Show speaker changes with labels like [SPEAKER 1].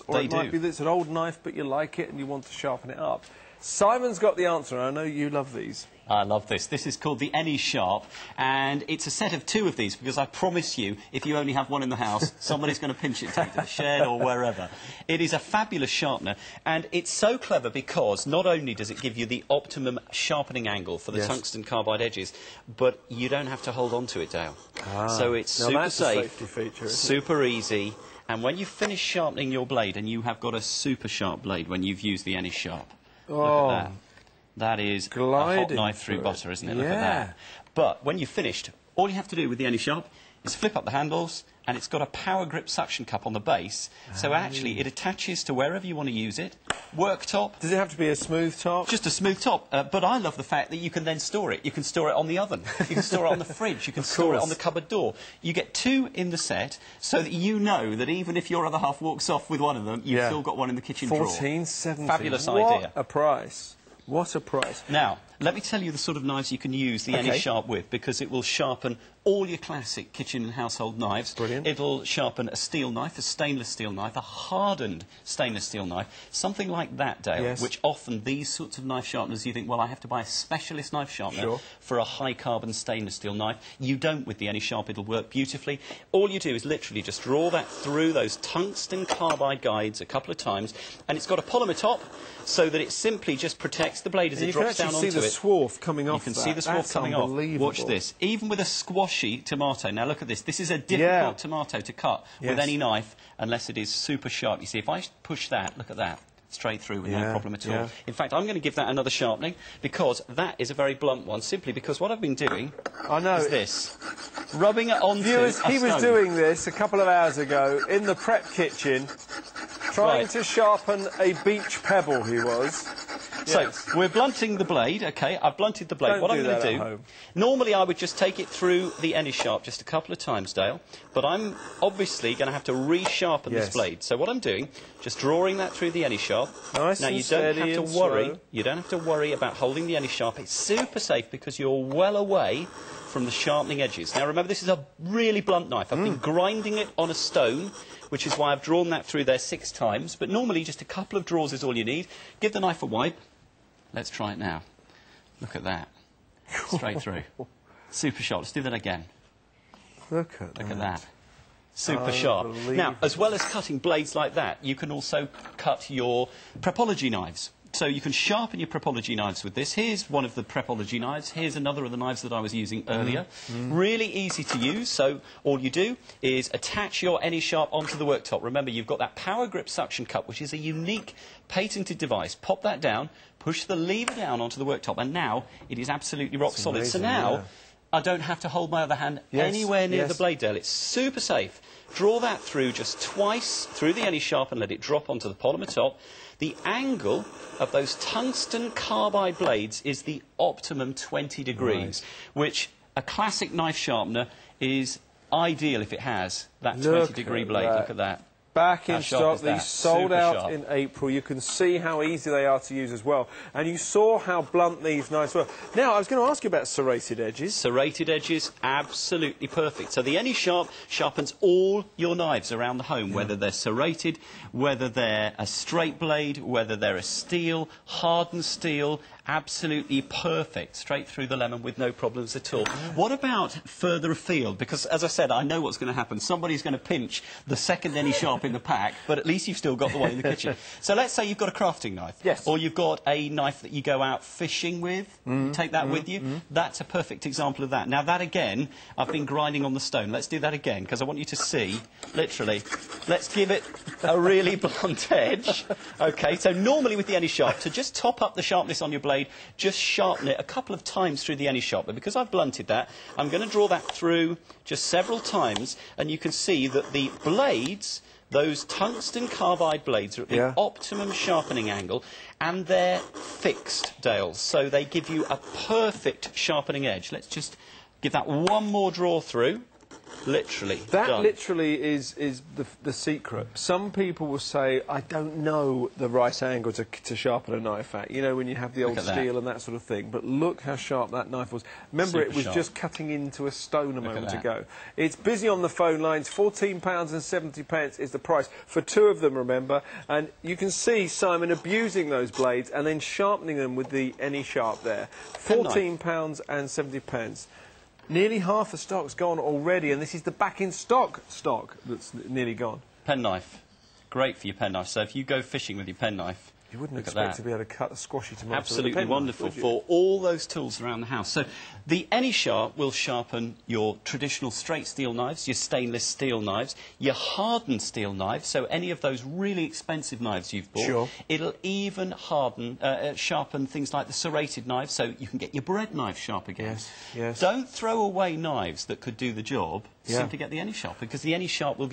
[SPEAKER 1] Or it might be that it's an old knife, but you like it and you want to sharpen it up. Simon's got the answer, and I know you love these.
[SPEAKER 2] I love this. This is called the Anysharp, and it's a set of two of these because I promise you, if you only have one in the house, somebody's going to pinch it to take to the shed or wherever. It is a fabulous sharpener, and it's so clever because not only does it give you the optimum sharpening angle for the tungsten carbide edges, but you don't have to hold on to it, Dale. So it's super safe,
[SPEAKER 1] feature,
[SPEAKER 2] super easy, and when you finish sharpening your blade, and you have got a super sharp blade when you've used the Anysharp, look at that. That is a hot knife through butter, isn't it? Look at that. But when you've finished, all you have to do with the Anysharp is flip up the handles, and it's got a power grip suction cup on the base, so actually it attaches to wherever you want to use it. Worktop.
[SPEAKER 1] Does it have to be a smooth top?
[SPEAKER 2] Just a smooth top, but I love the fact that you can then store it. You can store it on the oven, you can store it on the fridge, you can store it on the cupboard door. You get two in the set, so that you know that even if your other half walks off with one of them, you've still got one in the kitchen drawer.
[SPEAKER 1] $14.70.
[SPEAKER 2] Fabulous idea.
[SPEAKER 1] What a price. What a price.
[SPEAKER 2] Now, let me tell you the sort of knives you can use the Anysharp with, because it will sharpen all your classic kitchen and household knives.
[SPEAKER 1] Brilliant.
[SPEAKER 2] It'll sharpen a steel knife, a stainless steel knife, a hardened stainless steel knife, something like that, Dale, which often these sorts of knife sharpeners, you think, well, I have to buy a specialist knife sharpener for a high-carbon stainless steel knife. You don't with the Anysharp. It'll work beautifully. All you do is literally just draw that through those tungsten carbide guides a couple of times, and it's got a polymer top, so that it simply just protects the blade as it drops down onto it.
[SPEAKER 1] You can see the swarf coming off.
[SPEAKER 2] You can see the swarf coming off. Watch this. Even with a squashy tomato. Now look at this. This is a difficult tomato to cut with any knife unless it is super sharp. You see, if I push that, look at that, straight through with no problem at all. In fact, I'm going to give that another sharpening because that is a very blunt one, simply because what I've been doing is this. Rubbing it onto a stone.
[SPEAKER 1] He was doing this a couple of hours ago in the prep kitchen, trying to sharpen a beach pebble, he was.
[SPEAKER 2] So, we're blunting the blade, OK, I've blunted the blade. What I'm going to do, normally I would just take it through the Anysharp just a couple of times, Dale, but I'm obviously going to have to resharpen this blade. So what I'm doing, just drawing that through the Anysharp. Now you don't have to worry, you don't have to worry about holding the Anysharp. It's super safe because you're well away from the sharpening edges. Now remember, this is a really blunt knife. I've been grinding it on a stone, which is why I've drawn that through there 6 times, but normally just a couple of draws is all you need. Give the knife a wipe. Let's try it now. Look at that. Straight through. Super sharp. Let's do that again.
[SPEAKER 1] Look at that.
[SPEAKER 2] Super sharp. Now, as well as cutting blades like that, you can also cut your prepology knives. So you can sharpen your prepology knives with this. Here's one of the prepology knives. Here's another of the knives that I was using earlier. Really easy to use. So all you do is attach your Anysharp onto the worktop. Remember, you've got that power grip suction cup, which is a unique patented device. Pop that down, push the lever down onto the worktop, and now it is absolutely rock solid.
[SPEAKER 1] Amazing,
[SPEAKER 2] so now I don't have to hold my other hand anywhere near the blade, Dale. It's super safe. Draw that through just twice through the Anysharp and let it drop onto the polymer top. The angle of those tungsten carbide blades is the optimum 20 degrees, which a classic knife sharpener is ideal if it has that 20-degree blade. Look at that.
[SPEAKER 1] Back in stock. These sold out in April. You can see how easy they are to use as well. And you saw how blunt these knives were. Now, I was going to ask you about serrated edges.
[SPEAKER 2] Serrated edges, absolutely perfect. So the Anysharp sharpens all your knives around the home, whether they're serrated, whether they're a straight blade, whether they're a steel, hardened steel, absolutely perfect, straight through the lemon with no problems at all. What about further afield? Because, as I said, I know what's going to happen. Somebody's going to pinch the second Anysharp in the pack, but at least you've still got the one in the kitchen. So let's say you've got a crafting knife, or you've got a knife that you go out fishing with, take that with you. That's a perfect example of that. Now that again, I've been grinding on the stone. Let's do that again, because I want you to see, literally, let's give it a really blunt edge. OK, so normally with the Anysharp, to just top up the sharpness on your blade, just sharpen it a couple of times through the Anysharp. But because I've blunted that, I'm going to draw that through just several times, and you can see that the blades, those tungsten carbide blades, are at the optimum sharpening angle, and they're fixed, Dale, so they give you a perfect sharpening edge. Let's just give that one more draw through. Literally.
[SPEAKER 1] That
[SPEAKER 2] done.
[SPEAKER 1] literally is the secret. Some people will say, I don't know the right angle to sharpen a knife at. You know, when you have the old steel and that sort of thing. But look how sharp that knife was. Remember,
[SPEAKER 2] Super
[SPEAKER 1] it was
[SPEAKER 2] sharp.
[SPEAKER 1] just cutting into a stone a moment ago. It's busy on the phone lines. £14.70 is the price for two of them, remember. And you can see Simon abusing those blades and then sharpening them with the Anysharp there. £14.70. Nearly half the stock's gone already, and this is the back-in-stock stock that's nearly gone.
[SPEAKER 2] Penknife. Great for your penknife. So if you go fishing with your penknife,
[SPEAKER 1] you wouldn't expect to be able to cut a squashy tomato.
[SPEAKER 2] Absolutely wonderful for all those tools around the house. So the Anysharp will sharpen your traditional straight steel knives, your stainless steel knives, your hardened steel knives, so any of those really expensive knives you've bought.
[SPEAKER 1] Sure.
[SPEAKER 2] It'll even sharpen things like the serrated knives, so you can get your bread knife sharp again.
[SPEAKER 1] Yes, yes.
[SPEAKER 2] Don't throw away knives that could do the job simply get the Anysharp, because the Anysharp will give